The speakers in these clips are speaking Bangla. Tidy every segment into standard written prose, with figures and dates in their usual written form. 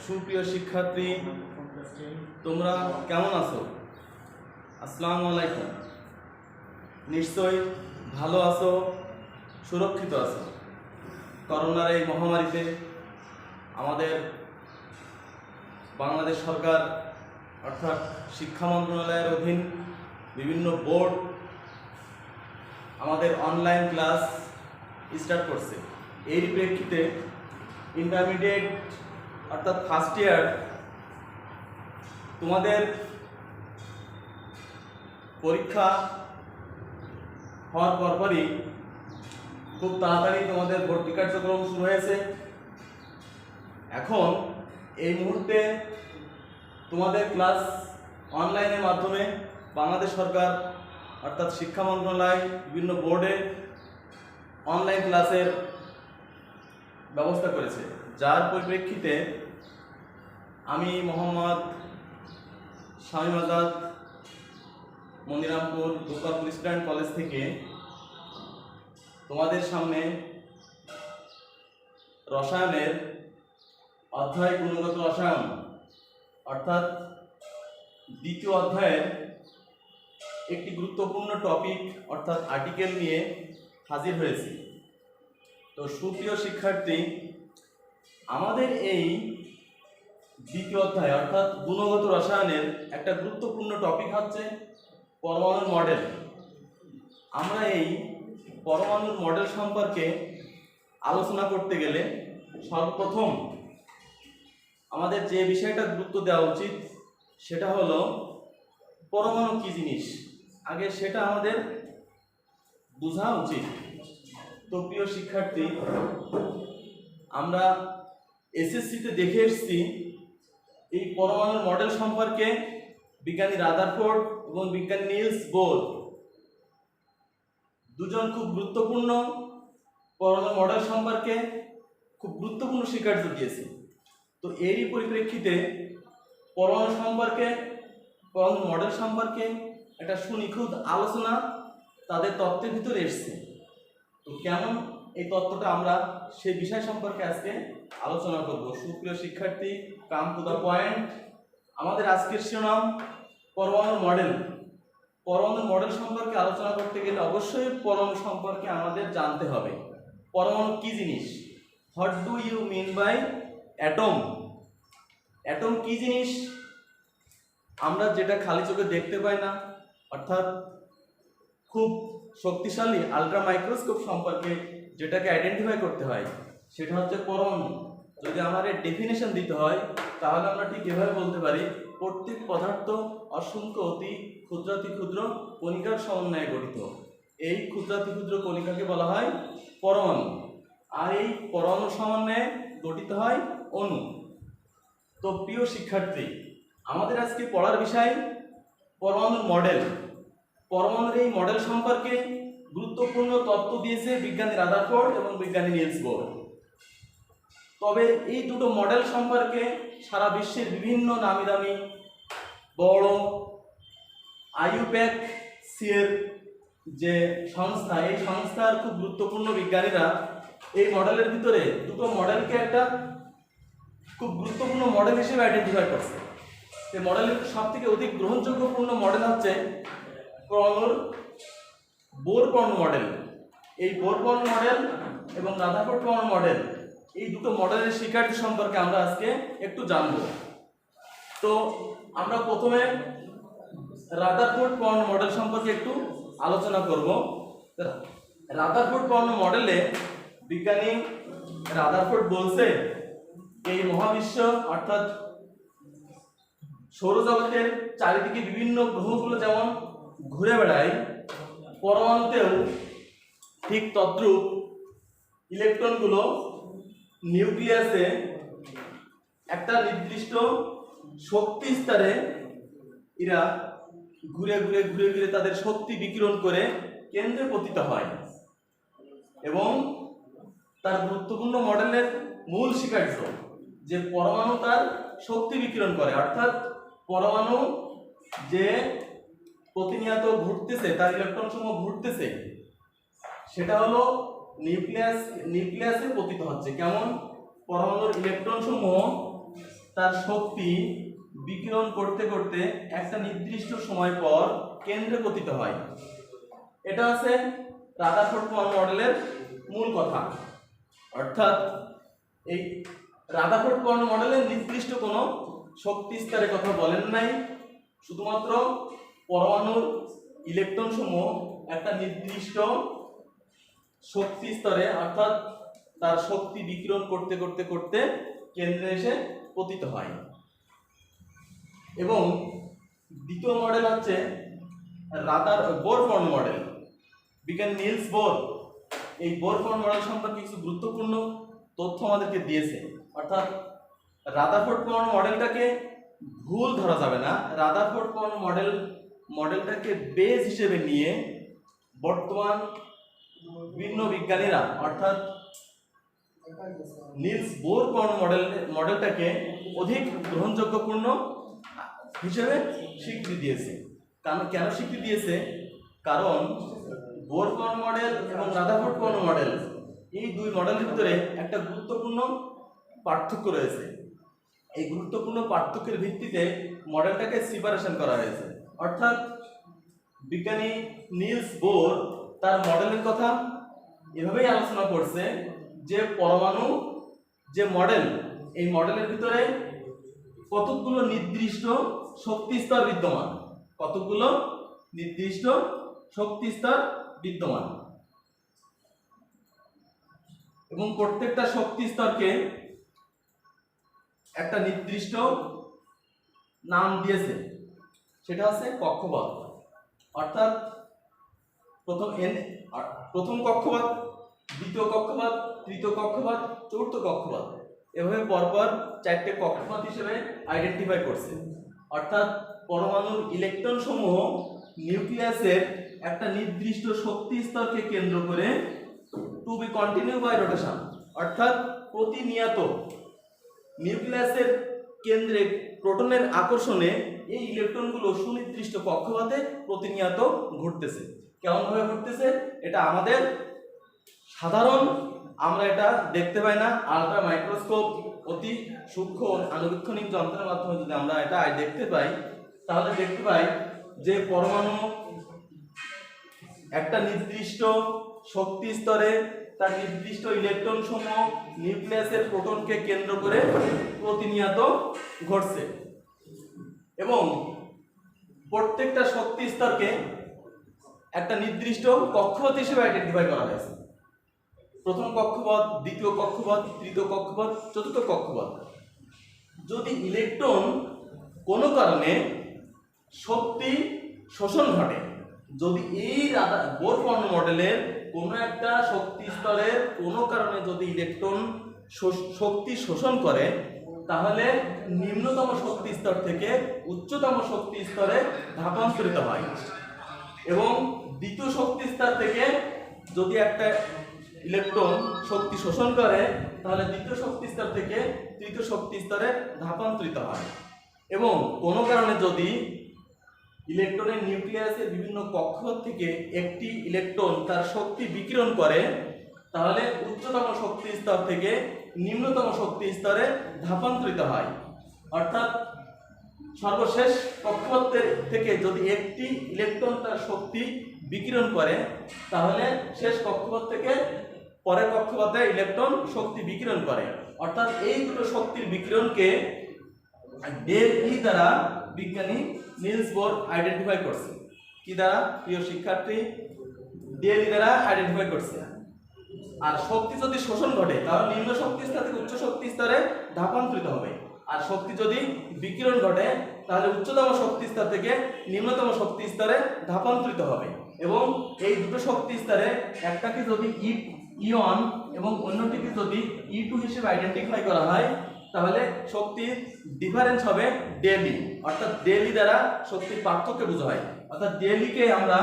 সুপ্রিয় শিক্ষার্থী, তোমরা কেমন আছো? আসসালামু আলাইকুম। নিশ্চয়ই ভালো আছো, সুরক্ষিত আছো। করোনার এই মহামারীতে আমাদের বাংলাদেশ সরকার অর্থাৎ শিক্ষা মন্ত্রণালয়ের অধীন বিভিন্ন বোর্ড আমাদের অনলাইন ক্লাস স্টার্ট করছে। এরই প্রেক্ষিতে ইন্টারমিডিয়েট অর্থাৎ ফার্স্ট ইয়ার তোমাদের পরীক্ষা হওয়ার পরপরই খুব তাড়াতাড়ি তোমাদের ভর্তি কার্যক্রম শুরু হয়েছে। এখন এই মুহূর্তে তোমাদের ক্লাস অনলাইনের মাধ্যমে বাংলাদেশ সরকার অর্থাৎ শিক্ষা মন্ত্রণালয় বিভিন্ন বোর্ডে অনলাইন ক্লাসের ব্যবস্থা করেছে, যার পরিপ্রেক্ষিতে আমি মোহাম্মদ শামীম আজাদ মনিরামপুর গোপালপুর স্টুডেন্ট কলেজ থেকে তোমাদের সামনে রসায়নের অধ্যায় গুণগত রসায়ন অর্থাৎ দ্বিতীয় অধ্যায়ের একটি গুরুত্বপূর্ণ টপিক অর্থাৎ আর্টিকেল নিয়ে হাজির হয়েছি। তো সুপ্রিয় শিক্ষার্থী, আমাদের এই দ্বিতীয় অধ্যায় অর্থাৎ গুণগত রসায়নের একটা গুরুত্বপূর্ণ টপিক হচ্ছে পরমাণুর মডেল। আমরা এই পরমাণুর মডেল সম্পর্কে আলোচনা করতে গেলে সর্বপ্রথম আমাদের যে বিষয়টা গুরুত্ব দেওয়া উচিত সেটা হলো পরমাণু কি জিনিস, আগে সেটা আমাদের বোঝা উচিত। তো প্রিয় শিক্ষার্থী, আমরা এসএসসিতে দেখে এসেছি এই পরমাণুর মডেল সম্পর্কে বিজ্ঞানী রাদারফোর্ড এবং বিজ্ঞানী নিলস বোর দুজন খুব গুরুত্বপূর্ণ পরমাণুর মডেল সম্পর্কে খুব গুরুত্বপূর্ণ স্বীকার্য দিয়েছে। তো এরই পরিপ্রেক্ষিতে পরমাণুর মডেল সম্পর্কে একটা সুনিখুঁত আলোচনা তাদের তত্ত্বের ভিতরে এসছে। তো কেমন এই তত্ত্বটা আমরা সেই বিষয় সম্পর্কে আজকে আলোচনা করব। সুপ্রিয় শিক্ষার্থী, কাম টু দ্য পয়েন্ট। আমাদের আজকের শিরোনাম পরমাণুর মডেল। পরমাণুর মডেল সম্পর্কে আলোচনা করতে গেলে অবশ্যই পরমাণু সম্পর্কে আমাদের জানতে হবে। পরমাণু কি জিনিস? What do you mean by atom? Atom কি জিনিস? আমরা যেটা খালি চোখে দেখতে পাই না, অর্থাৎ খুব শক্তিশালী আলট্রা মাইক্রোস্কোপ সম্পর্কে যেটাকে আইডেন্টিফাই করতে হয় সেটা হচ্ছে পরমাণু। যদি আমার এর ডেফিনেশন দিতে হয় তাহলে আমরা ঠিক এভাবে বলতে পারি, প্রত্যেক পদার্থ অসংখ্য অতি ক্ষুদ্রাতি ক্ষুদ্র কণিকার সমন্বয়ে গঠিত। এই ক্ষুদ্রাতি ক্ষুদ্র কণিকাকে বলা হয় পরমাণু, আর এই পরমাণু সমন্বয়ে গঠিত হয় অণু। তো প্রিয় শিক্ষার্থী, আমাদের আজকে পড়ার বিষয় পরমাণুর মডেল। পরমাণুর এই মডেল সম্পর্কে গুরুত্বপূর্ণ তত্ত্ব দিয়েছে বিজ্ঞানী রাদারফোর্ড এবং বিজ্ঞানী নিলস বোর। তবে এই দুটো মডেল সম্পর্কে সারা বিশ্বের বিভিন্ন নামি দামি বড় IUPAC এর যে সংস্থা, এই সংস্থার খুব গুরুত্বপূর্ণ বিজ্ঞানীরা এই মডেলের ভিতরে দুটো মডেলকে একটা খুব গুরুত্বপূর্ণ মডেল হিসেবে আইডেন্টিফাই করছে। এই মডেলের সবথেকে অধিক গ্রহণযোগ্যপূর্ণ মডেল হচ্ছে পরমাণুর বোর পরমাণু মডেল। এই বোর পরমাণু মডেল এবং রাদারফোর্ড পরমাণু মডেল, এই দুটো মডেলের স্বীকার্য সম্পর্কে আমরা আজকে একটু জানব। তো আমরা প্রথমে রাদারফোর্ড পরমাণু মডেল সম্পর্কে একটু আলোচনা করব। রাদারফোর্ড পরমাণু মডেলে বিজ্ঞানী রাদারফোর্ড বলছে এই মহাবিশ্ব অর্থাৎ সৌরজগতের চারিদিকে বিভিন্ন গ্রহগুলো যেমন ঘুরে বেড়ায়, পরমাণুতেও ঠিক তদ্রূপ ইলেকট্রনগুলো নিউক্লিয়াসে একটা নির্দিষ্ট শক্তি স্তরে এরা ঘুরে ঘুরে ঘুরে ঘুরে তাদের শক্তি বিকিরণ করে কেন্দ্রে পতিত হয়। এবং তার গুরুত্বপূর্ণ মডেলের মূল স্বীকার্য যে পরমাণু তার শক্তি বিকিরণ করে, অর্থাৎ পরমাণু যে প্রতিনিয়ত ঘুরতেছে, তার ইলেকট্রন সমূহ ঘুরতেছে, সেটা হলো নিউক্লিয়াসে পতিত হচ্ছে। কেমন? পরমাণুর ইলেকট্রন সমূহ তার শক্তি বিকিরণ করতে করতে একটা নির্দিষ্ট সময় পর কেন্দ্রে পতিত হয়। এটা আছে রাদারফোর্ড পরমাণু মডেলের মূল কথা। অর্থাৎ এই রাদারফোর্ড পরমাণু মডেলে নির্দিষ্ট কোনো শক্তি স্তরের কথা বলেন নাই, শুধুমাত্র পরমাণুর ইলেকট্রন সমূহ একটা নির্দিষ্ট শক্তি স্তরে অর্থাৎ তার শক্তি বিকিরণ করতে করতে করতে কেন্দ্রে এসে পতিত হয়। এবং দ্বিতীয় মডেল হচ্ছে বোর পরমাণু মডেল। বিজ্ঞানী নিলস বোর এই বোর পরমাণু মডেল সম্পর্কে কিছু গুরুত্বপূর্ণ তথ্য আমাদেরকে দিয়েছে। অর্থাৎ রাদারফোর্ড পরমাণু মডেলটাকে ভুল ধরা যাবে না। রাদারফোর্ড পরমাণু মডেলটাকে বেস হিসেবে নিয়ে বর্তমান বিভিন্ন বিজ্ঞানীরা অর্থাৎ নিলস বোর পরমাণু মডেলটাকে অধিক গ্রহণযোগ্যপূর্ণ হিসেবে স্বীকৃতি দিয়েছে। কেন স্বীকৃতি দিয়েছে? কারণ বোর পরমাণু মডেল এবং রাদারফোর্ড পরমাণু মডেল এই দুই মডেলের ভিতরে একটা গুরুত্বপূর্ণ পার্থক্য রয়েছে। এই গুরুত্বপূর্ণ পার্থক্যের ভিত্তিতে মডেলটাকে সেপারেশন করা হয়েছে। অর্থাৎ বিজ্ঞানী নিলস বোর তার মডেলের কথা এভাবেই আলোচনা করছে যে পরমাণু যে মডেল, এই মডেলের ভিতরে কতগুলো নির্দিষ্ট শক্তি স্তর বিদ্যমান, কতগুলো নির্দিষ্ট শক্তি স্তর বিদ্যমান এবং প্রত্যেকটা শক্তি স্তরকে একটা নির্দিষ্ট নাম দিয়েছে, সেটা হচ্ছে কক্ষপথ। অর্থাৎ প্রথম কক্ষপথ, দ্বিতীয় কক্ষপথ, তৃতীয় কক্ষপথ, চতুর্থ কক্ষপথ, এভাবে পরপর চারটে কক্ষপথ হিসেবে আইডেন্টিফাই করছে। অর্থাৎ পরমাণুর ইলেকট্রন সমূহ নিউক্লিয়াসের একটা নির্দিষ্ট শক্তি স্তরকে কেন্দ্র করে to be continue by rotation, অর্থাৎ প্রতিনিয়ত নিউক্লিয়াসের কেন্দ্রে প্রোটনের আকর্ষণে এই ইলেকট্রনগুলো সুনির্দিষ্ট কক্ষপথে প্রতিনিয়ত ঘুরতেছে। কেমনভাবে ঘুরতেছে? এটা আমাদের সাধারণ আমরা এটা দেখতে পাই না। আলট্রা মাইক্রোস্কোপ অতি সূক্ষ্ম আণুবীক্ষণিক যন্ত্রের মাধ্যমে যদি আমরা এটা দেখতে পাই, তাহলে দেখতে পাই যে পরমাণু একটা নির্দিষ্ট শক্তি স্তরে তার নির্দিষ্ট ইলেকট্রন সমূহ নিউক্লিয়াসের প্রোটনকে কেন্দ্র করে প্রতিনিয়ত ঘটছে এবং প্রত্যেকটা শক্তি স্তরকে একটা নির্দিষ্ট কক্ষপথ হিসেবে আইডেন্টিফাই করা হয়েছে। প্রথম কক্ষপথ, দ্বিতীয় কক্ষপথ, তৃতীয় কক্ষপথ, চতুর্থ কক্ষপথ। যদি ইলেকট্রন কোনো কারণে শক্তি শোষণ ঘটে, যদি এই বোর পরমাণু মডেলের কোনো একটা শক্তি স্তরের কোনো কারণে যদি ইলেকট্রন শক্তি শোষণ করে, তাহলে নিম্নতম শক্তি স্তর থেকে উচ্চতম শক্তি স্তরে ধাপান্তরিত হয় এবং দ্বিতীয় শক্তি স্তর থেকে যদি একটা ইলেকট্রন শক্তি শোষণ করে, তাহলে দ্বিতীয় শক্তি স্তর থেকে তৃতীয় শক্তি স্তরে ধাপান্তরিত হয়। এবং কোনো কারণে যদি ইলেকট্রনের নিউক্লিয়াসের বিভিন্ন কক্ষপথ থেকে একটি ইলেকট্রন তার শক্তি বিকিরণ করে, তাহলে উচ্চতম শক্তি স্তর থেকে নিম্নতম শক্তি স্তরে ধাপান্তরিত হয়। অর্থাৎ সর্বশেষ কক্ষপথ থেকে যদি একটি ইলেকট্রন তার শক্তি বিকিরণ করে, তাহলে শেষ কক্ষপথ থেকে পরের কক্ষপথে ইলেকট্রন শক্তি বিকিরণ করে। অর্থাৎ এই দুটো শক্তির বিকিরণকে ডেল ই দ্বারা বিজ্ঞানী নিলস বোর আইডেন্টিফাই করছে। কি দ্বারা? প্রিয় শিক্ষার্থী, ডেল ই দ্বারা আইডেন্টিফাই করছে। আর শক্তি যদি শোষণ ঘটে, তাহলে নিম্ন শক্তি স্তর থেকে উচ্চ শক্তি স্তরে ধাপান্তরিত হবে। আর শক্তি যদি বিকিরণ ঘটে, তাহলে উচ্চতম শক্তি স্তর থেকে নিম্নতম শক্তি স্তরে ধাপান্তরিত হবে। এবং এই দুটো শক্তি স্তরে একটাকে যদি ই1 এবং অন্যটিকে যদি ই2 হিসেবে আইডেন্টিফাই করা হয়, তাহলে শক্তির ডিফারেন্স হবে ডেল ই। অর্থাৎ ডেল ই দ্বারা শক্তির পার্থক্য বোঝা হয়। অর্থাৎ ডেল ই কে আমরা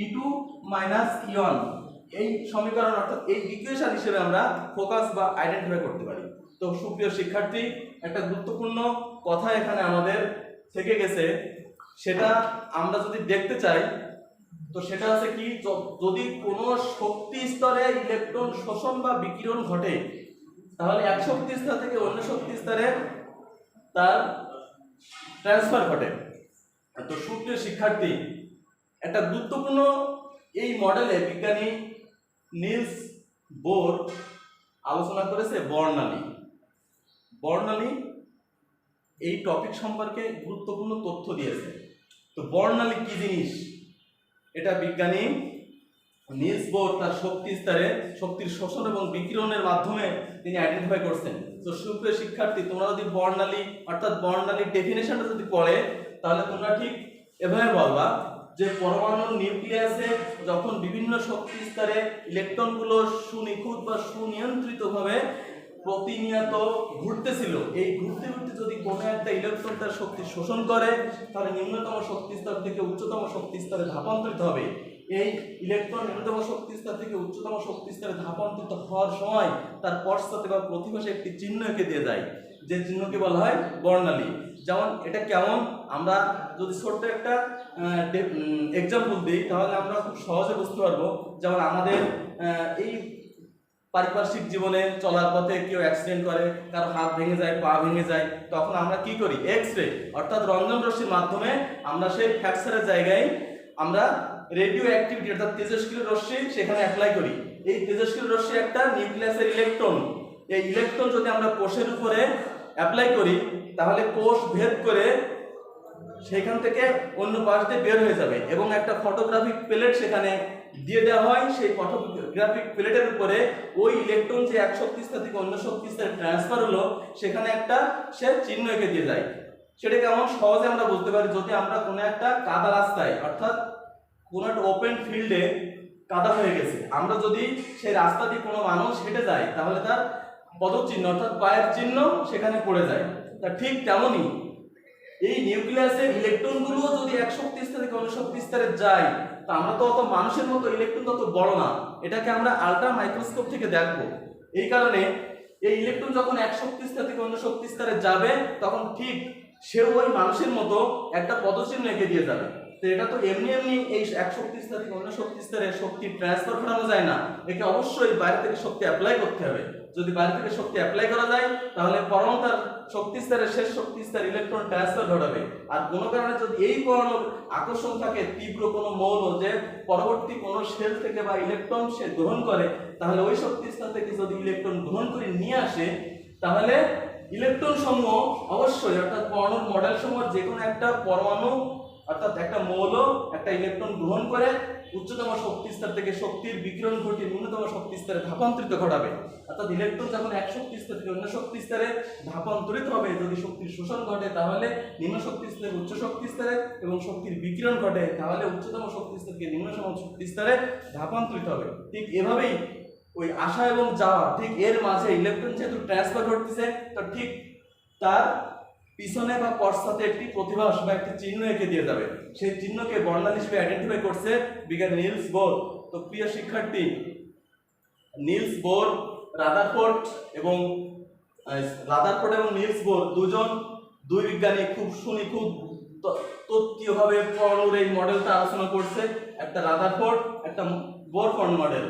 ই2 মাইনাস ই1 এই সমীকরণ অর্থাৎ এই ইকুয়েশন হিসেবে আমরা ফোকাস বা আইডেন্টিফাই করতে পারি। তো সুপ্রিয় শিক্ষার্থী, একটা গুরুত্বপূর্ণ কথা এখানে আমাদের থেকে গেছে, সেটা আমরা যদি দেখতে চাই, তো সেটা হচ্ছে কি, যদি কোনো শক্তি স্তরে ইলেকট্রন শোষণ বা বিকিরণ ঘটে, তাহলে এক শক্তি স্তর থেকে অন্য শক্তি স্তরে তার ট্রান্সফার ঘটে। তো সুপ্রিয় শিক্ষার্থী, একটা গুরুত্বপূর্ণ এই মডেলে বিজ্ঞানী নিলস বোর আলোচনা করেছে বর্ণালী। বর্ণালী এই টপিক সম্পর্কে গুরুত্বপূর্ণ তথ্য দিয়েছে। তো বর্ণালী কি জিনিস, এটা বিজ্ঞানী নিলস বোর তার শক্তির শোষণ এবং বিকিরণের মাধ্যমে তিনি আইডেন্টিফাই করছেন। তো সুপ্রিয় শিক্ষার্থী, তোমরা যদি বর্ণালী অর্থাৎ বর্ণালীর ডেফিনেশনটা যদি পড়ে, তাহলে তোমরা ঠিক এভাবে বলবা যে পরমাণুর নিউক্লিয়াসে যখন বিভিন্ন শক্তি স্তরে ইলেকট্রনগুলো সুনিখুঁত বা সুনিয়ন্ত্রিতভাবে প্রতিনিয়ত ঘুরতেছিল, এই ঘুরতে ঘুরতে যদি কোনো একটা ইলেকট্রন তার শক্তি শোষণ করে, তাহলে নিম্নতম শক্তি স্তর থেকে উচ্চতম শক্তি স্তরে ধাপান্তরিত হবে। এই ইলেকট্রন নিম্নতম শক্তি স্তর থেকে উচ্চতম শক্তি স্তরে ধাপান্তরিত হওয়ার সময় তার পশ্চাতে বা প্রতিপাশে একটি চিহ্ন এঁকে দিয়ে যায়, যে চিহ্নকে বলা হয় বর্ণালী। যেমন এটা কেমন, আমরা যদি ছোট্ট একটা এক্সাম্পল দিই, তাহলে আমরা খুব সহজে বুঝতে পারবো। যেমন আমাদের এই পারিপার্শ্বিক জীবনে চলার পথে কেউ অ্যাক্সিডেন্ট করে, কারো হাত ভেঙে যায়, পা ভেঙে যায়, তখন আমরা কি করি, এক্স রে অর্থাৎ রঞ্জন রশ্মির মাধ্যমে আমরা সেই ফ্র্যাকচারের জায়গায় আমরা রেডিও অ্যাক্টিভিটি অর্থাৎ তেজস্ক্রিয় রশ্মি সেখানে অ্যাপ্লাই করি। এই তেজস্ক্রিয় রশ্মি একটা নিউক্লিয়াসের ইলেকট্রন, এই ইলেকট্রন যদি আমরা কোষের উপরে অ্যাপ্লাই করি, তাহলে কোষ ভেদ করে সেখান থেকে অন্য পাশ দিয়ে বের হয়ে যাবে এবং একটা ফটোগ্রাফিক প্লেট সেখানে দিয়ে দেওয়া হয়। সেই ফটোগ্রাফিক প্লেটের উপরে ওই ইলেকট্রন যে এক শক্তি স্তর থেকে অন্য শক্তি স্তরে ট্রান্সফার হলো, সেখানে একটা সে চিহ্ন এঁকে দিয়ে যায়। সেটা কেমন সহজে আমরা বুঝতে পারি, যদি আমরা কোনো একটা কাদা রাস্তায় অর্থাৎ কোনো একটা ওপেন ফিল্ডে কাদা হয়ে গেছে, আমরা যদি সেই রাস্তা দিয়ে কোনো মানুষ হেঁটে যায়, তাহলে তার পদচিহ্ন অর্থাৎ পায়ের চিহ্ন সেখানে পড়ে যায়। তা ঠিক তেমনই এই নিউক্লিয়াসের ইলেকট্রনগুলো যদি এক শক্তি স্তর থেকে অন্য শক্তি স্তরে যায়, তা আমরা তো অত মানুষের মতো ইলেকট্রন তত বড় না, এটাকে আমরা আল্ট্রা মাইক্রোস্কোপ থেকে দেখবো। এই কারণে এই ইলেকট্রন যখন এক শক্তি স্তর থেকে অন্য শক্তি স্তরে যাবে, তখন ঠিক সেও ওই মানুষের মতো একটা পদচিহ্ন এঁকে দিয়ে যাবে। তো এটা তো এমনি এমনি এই এক শক্তি স্তর থেকে অন্য শক্তি স্তরে শক্তি ট্রান্সফার ঘটানো যায় না, একে অবশ্যই বাইরে থেকে শক্তি অ্যাপ্লাই করতে হবে। যদি বাইরে থেকে শক্তি অ্যাপ্লাই করা যায়, তাহলে পরমাণু তার শক্তি স্তরের শেষ শক্তি স্তরে ইলেকট্রন ট্রান্সফার ঘটাবে। আর কোনো কারণে যদি এই পরমাণুর আকর্ষণ থাকে তীব্র কোনো মৌল, যে পরবর্তী কোনো সেল থেকে বা ইলেকট্রন সে গ্রহণ করে, তাহলে ওই শক্তি স্তর থেকে যদি ইলেকট্রন গ্রহণ করে নিয়ে আসে, তাহলে ইলেকট্রন সমূহ অবশ্যই অর্থাৎ পরমাণুর মডেল সমূহ যে কোনো একটা পরমাণু অর্থাৎ একটা মৌল একটা ইলেকট্রন গ্রহণ করে উচ্চতম শক্তি স্তর থেকে শক্তির বিকিরণ ঘটিয়ে নিম্নতম শক্তি স্তরে ধাপান্তরিত ঘটাবে। অর্থাৎ ইলেকট্রন যখন এক শক্তি স্তর থেকে অন্য শক্তি স্তরে ধাপান্তরিত হবে, যদি শক্তির শোষণ ঘটে তাহলে নিম্ন শক্তি স্তরে উচ্চ শক্তি স্তরে, এবং শক্তির বিকিরণ ঘটে তাহলে উচ্চতম শক্তি স্তর থেকে নিম্নতম শক্তি স্তরে ধাপান্তরিত হবে। ঠিক এভাবেই ওই আসা এবং যাওয়া, ঠিক এর মাঝে ইলেকট্রন যেহেতু ট্রান্সফার ঘটতেছে, তো ঠিক তার পিছনে বা পশ্চাতে একটি প্রতিভাস বা একটি চিহ্ন এঁকে দিয়ে যাবে। সেই চিহ্নকে বর্ণালী হিসেবে আইডেন্টিফাই করছে বিজ্ঞানী নিলস বোর। তো প্রিয় শিক্ষার্থী, নিলস বোর, রাদারফোর্ড এবং নিলস বোর দুই বিজ্ঞানী খুব সুনিখুঁত তত্ত্বীয়ভাবে পরমাণুর এই মডেলটা আলোচনা করছে, একটা রাদারফোর্ড একটা বোরফোর্ড মডেল।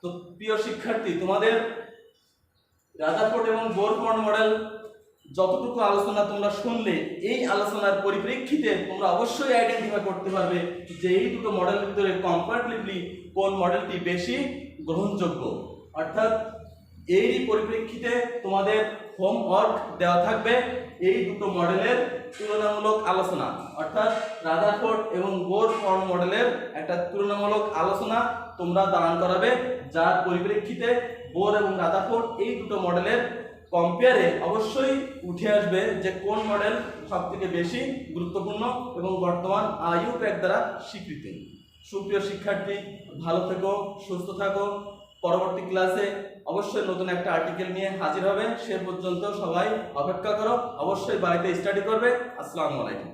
তো প্রিয় শিক্ষার্থী, তোমাদের রাদারফোর্ড এবং বোরফোর্ড মডেল যতটুকু আলোচনা তোমরা শুনলে, এই আলোচনার পরিপ্রেক্ষিতে তোমরা অবশ্যই আইডেন্টিফাই করতে পারবে যে এই দুটো মডেলের ভিতরে কম্পারেটিভলি কোন মডেলটি বেশি গ্রহণযোগ্য। অর্থাৎ এরই পরিপ্রেক্ষিতে তোমাদের হোমওয়ার্ক দেওয়া থাকবে এই দুটো মডেলের তুলনামূলক আলোচনা, অর্থাৎ রাদারফোর্ড এবং বোরফোর্ড মডেলের একটা তুলনামূলক আলোচনা তোমরা দান করাবে, যার পরিপ্রেক্ষিতে বোর এবং রাদারফোর্ড এই দুটো মডেলের কম্পেয়ারে অবশ্যই উঠে আসবে যে কোন মডেল সবথেকে বেশি গুরুত্বপূর্ণ এবং বর্তমান IUPAC দ্বারা স্বীকৃতি। সুপ্রিয় শিক্ষার্থী, ভালো থেকো, সুস্থ থাকো। পরবর্তী ক্লাসে অবশ্যই নতুন একটা আর্টিকেল নিয়ে হাজির হবে। সে পর্যন্ত সবাই অপেক্ষা করো, অবশ্যই বাড়িতে স্টাডি করবে। আসসালামু আলাইকুম।